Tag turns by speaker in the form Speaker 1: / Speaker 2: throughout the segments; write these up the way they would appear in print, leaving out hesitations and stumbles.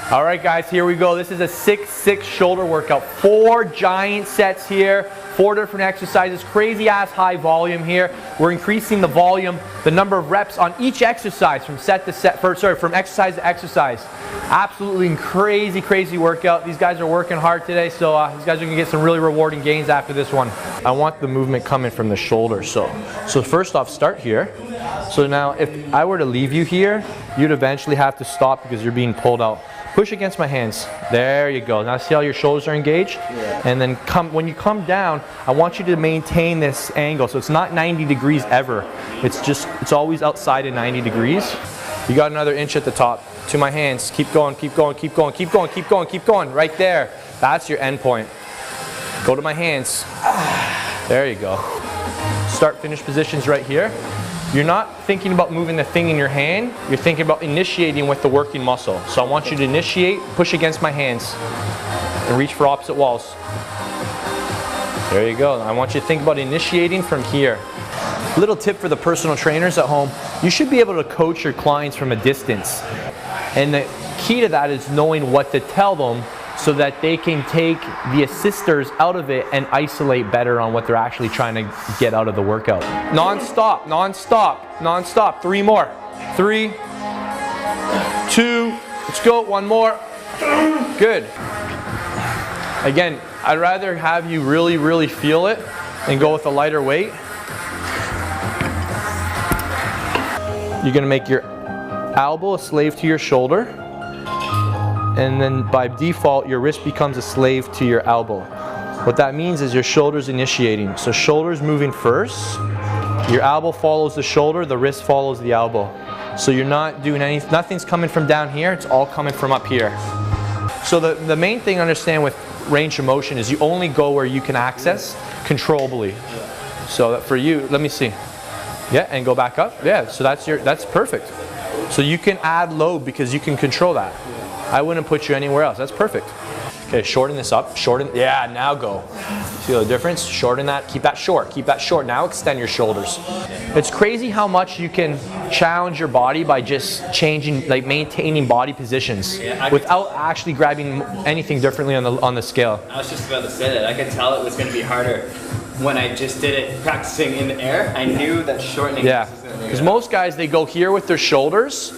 Speaker 1: All right, guys, here we go. This is a 6-6 shoulder workout. 4 giant sets here, 4 different exercises, crazy ass high volume here. We're increasing the volume, the number of reps on each exercise from from exercise to exercise. Absolutely crazy, crazy workout. These guys are working hard today, so these guys are gonna get some really rewarding gains after this one. I want the movement coming from the shoulder. So first off, start here. So now if I were to leave you here, you'd eventually have to stop because you're being pulled out. Push against my hands. There you go. Now see how your shoulders are engaged? Yeah. And then when you come down, I want you to maintain this angle. So it's not 90 degrees ever. It's always outside of 90 degrees. You got another inch at the top. To my hands. Keep going, keep going, keep going, keep going, keep going, keep going. Right there. That's your end point. Go to my hands. There you go. Start finish positions right here. You're not thinking about moving the thing in your hand, you're thinking about initiating with the working muscle. So I want you to initiate, push against my hands, and reach for opposite walls. There you go. I want you to think about initiating from here. Little tip for the personal trainers at home, you should be able to coach your clients from a distance. And the key to that is knowing what to tell them so that they can take the assisters out of it and isolate better on what they're actually trying to get out of the workout. Non-stop, non-stop, non-stop. 3 more. 3, 2, let's go, 1 more. Good. Again, I'd rather have you really, really feel it and go with a lighter weight. You're gonna make your elbow a slave to your shoulder. And then by default, your wrist becomes a slave to your elbow. What that means is your shoulder's initiating. So shoulder's moving first, your elbow follows the shoulder, the wrist follows the elbow. So you're not doing anything, nothing's coming from down here, it's all coming from up here. So the main thing to understand with range of motion is you only go where you can access controllably. So that for you, let me see. Yeah, and go back up. Yeah, so that's perfect. So you can add load because you can control that. I wouldn't put you anywhere else. That's perfect. Okay, shorten this up. Shorten. Yeah, now go. Feel the difference? Shorten that. Keep that short. Keep that short. Now extend your shoulders. It's crazy how much you can challenge your body by just changing, like maintaining body positions without actually grabbing anything differently on the scale.
Speaker 2: I was just about to say that. I could tell it was going to be harder when I just did it practicing in the air. I knew that shortening.
Speaker 1: Yeah, because most guys, they go here with their shoulders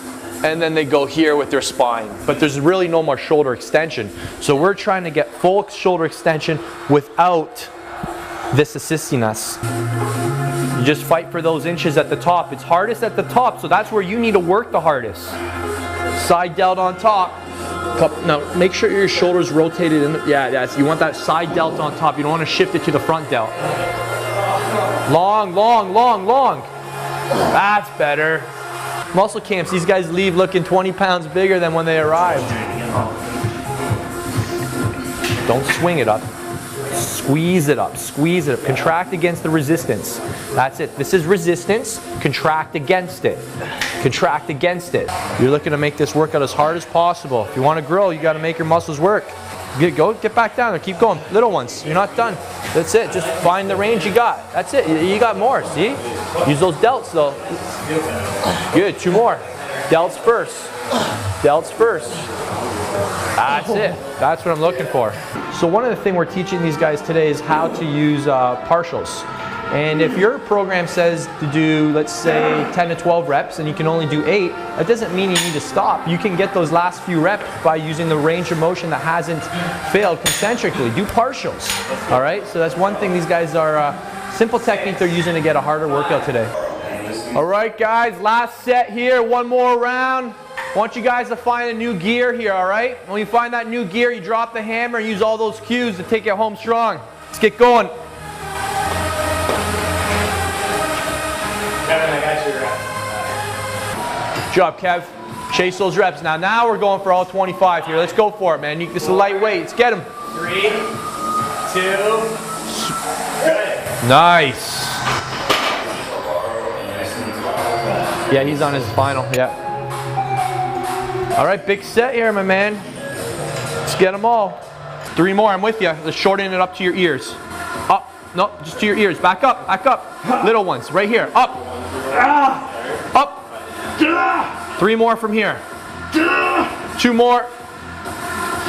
Speaker 1: and then they go here with their spine. But there's really no more shoulder extension. So we're trying to get full shoulder extension without this assisting us. You just fight for those inches at the top. It's hardest at the top, so that's where you need to work the hardest. Side delt on top. Now make sure your shoulders rotated in. You want that side delt on top. You don't want to shift it to the front delt. Long, long, long, long. That's better. Muscle camps, these guys leave looking 20 pounds bigger than when they arrived. Don't swing it up. Squeeze it up, squeeze it up. Contract against the resistance. That's it. This is resistance. Contract against it. Contract against it. You're looking to make this workout as hard as possible. If you want to grow, you got to make your muscles work. Get back down there. Keep going. Little ones. You're not done. That's it. Just find the range you got. That's it. You got more. See? Use those delts though. Good. 2 more. Delts first. Delts first. That's it. That's what I'm looking for. So one of the things we're teaching these guys today is how to use partials. And if your program says to do, let's say, 10 to 12 reps and you can only do 8, that doesn't mean you need to stop. You can get those last few reps by using the range of motion that hasn't failed concentrically. Do partials. All right? So that's one thing these guys are, simple technique they're using to get a harder workout today. All right, guys, last set here. 1 more round. I want you guys to find a new gear here, all right? When you find that new gear, you drop the hammer and use all those cues to take it home strong. Let's get going.
Speaker 2: Kevin, I got your reps.
Speaker 1: Good job, Kev. Chase those reps. Now we're going for all 25 here. Let's go for it, man. This is lightweight. Let's get them.
Speaker 2: 3, 2, good.
Speaker 1: Nice. Yeah, he's on his final. Yeah. All right, big set here, my man. Let's get them all. 3 more. I'm with you. Let's shorten it up to your ears. Up. No, just to your ears. Back up. Back up. Little ones. Right here. Up. Up. 3 more from here. 2 more.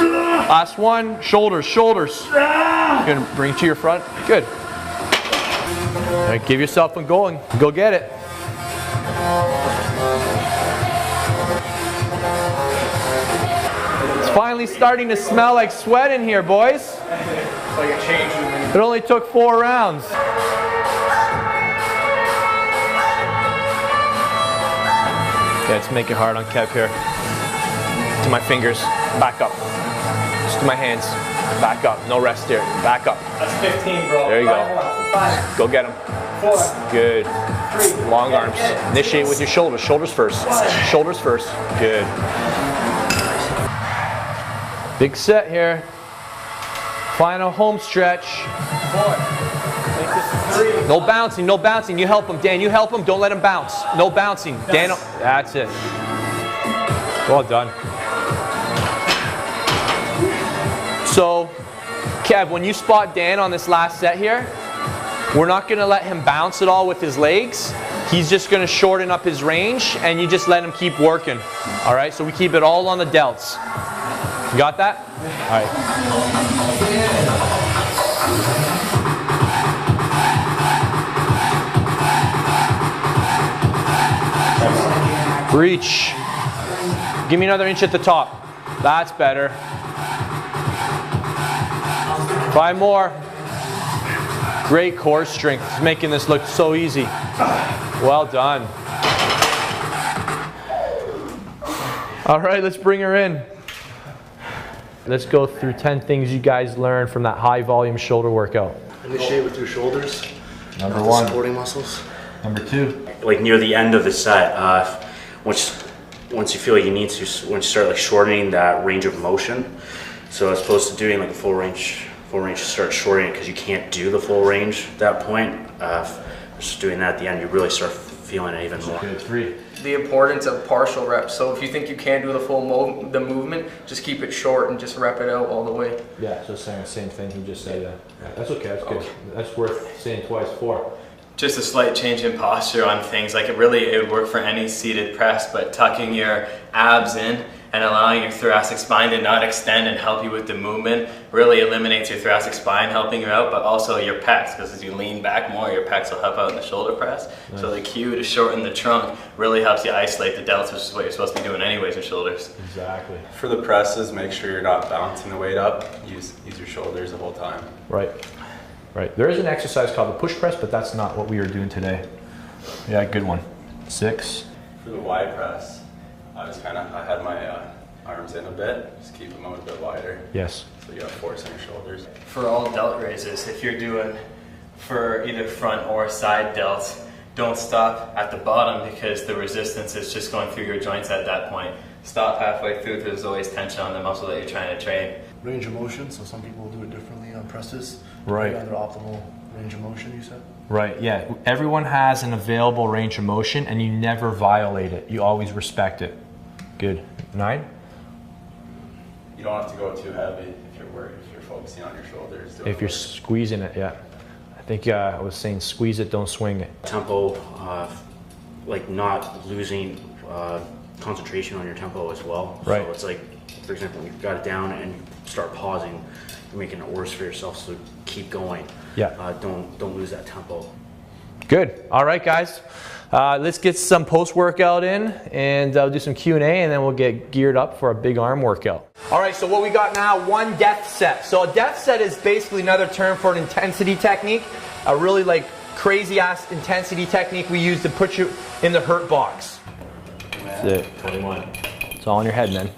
Speaker 1: Last one, shoulders, shoulders. You're gonna bring it to your front, good. All right, give yourself a going, go get it. It's finally starting to smell like sweat in here, boys.
Speaker 2: Like a change.
Speaker 1: It only took 4 rounds. Okay, let's make it hard on Kev here. To my fingers, back up. Just to my hands, back up. No rest here, back up.
Speaker 2: That's 15, bro.
Speaker 1: There you go.
Speaker 2: 5,
Speaker 1: Go get him.
Speaker 2: 4,
Speaker 1: Good.
Speaker 2: 3.
Speaker 1: Long arms. Initiate with your shoulders. Shoulders first. Shoulders first. Good. Big set here. Final home stretch.
Speaker 2: 4. Make this 3.
Speaker 1: No bouncing, no bouncing. You help him, Dan. You help him. Don't let him bounce. No bouncing. Dan, that's it. Well done. So, Kev, when you spot Dan on this last set here, we're not going to let him bounce at all with his legs. He's just going to shorten up his range, and you just let him keep working. All right, so we keep it all on the delts. You got that? All right. Reach. Give me another inch at the top. That's better. 5 more. Great core strength. It's making this look so easy. Well done. All right, let's bring her in. Let's go through 10 things you guys learned from that high volume shoulder workout.
Speaker 3: Initiate with your shoulders.
Speaker 1: Number 1.
Speaker 3: Supporting muscles.
Speaker 1: Number 2.
Speaker 4: Like near the end of the set, once you feel like you need to, once you start like shortening that range of motion, so as opposed to doing like a full range, start shortening because you can't do the full range at that point. Just doing that at the end, you really start feeling it even more.
Speaker 1: Good. 3.
Speaker 2: The importance of partial reps. So if you think you can't do the full movement, just keep it short and just rep it out all the way.
Speaker 1: Yeah, so saying the same thing he just said. That's okay. That's good. That's worth saying twice. 4.
Speaker 5: Just a slight change in posture on things. Like it would work for any seated press, but tucking your abs in and allowing your thoracic spine to not extend and help you with the movement really eliminates your thoracic spine helping you out, but also your pecs, because as you lean back more, your pecs will help out in the shoulder press. Nice. So the cue to shorten the trunk really helps you isolate the delts, which is what you're supposed to be doing anyways in shoulders.
Speaker 1: Exactly.
Speaker 6: For the presses, make sure you're not balancing the weight up. Use your shoulders the whole time.
Speaker 1: Right. Right. There is an exercise called the push press, but that's not what we are doing today. Yeah, good one. 6.
Speaker 6: For the Y press, I had my arms in a bit, just keep them out a bit wider.
Speaker 1: Yes.
Speaker 6: So you have force on your shoulders.
Speaker 5: For all delt raises, if you're doing for either front or side delts, don't stop at the bottom because the resistance is just going through your joints at that point. Stop halfway through, there's always tension on the muscle that you're trying to train.
Speaker 3: Range of motion, so some people will do it differently on presses.
Speaker 1: Right.
Speaker 3: Their optimal range of motion, you said?
Speaker 1: Right, yeah. Everyone has an available range of motion and you never violate it. You always respect it. Good. 9?
Speaker 6: You don't have to go too heavy if you're worried, if you're focusing on your shoulders.
Speaker 1: If you're squeezing it, yeah. I think I was saying squeeze it, don't swing it.
Speaker 4: Tempo, like not losing concentration on your tempo as well.
Speaker 1: Right.
Speaker 4: So it's like, for example, you've got it down and you start pausing, you're making it worse for yourself, so keep going.
Speaker 1: Yeah.
Speaker 4: Don't lose that tempo.
Speaker 1: Good. All right, guys. Let's get some post-workout in and do some Q&A, and then we'll get geared up for a big arm workout. All right, so what we got now, 1 depth set. So a depth set is basically another term for an intensity technique, a really like crazy-ass intensity technique we use to put you in the hurt box. That's it. 21. It's all in your head, man.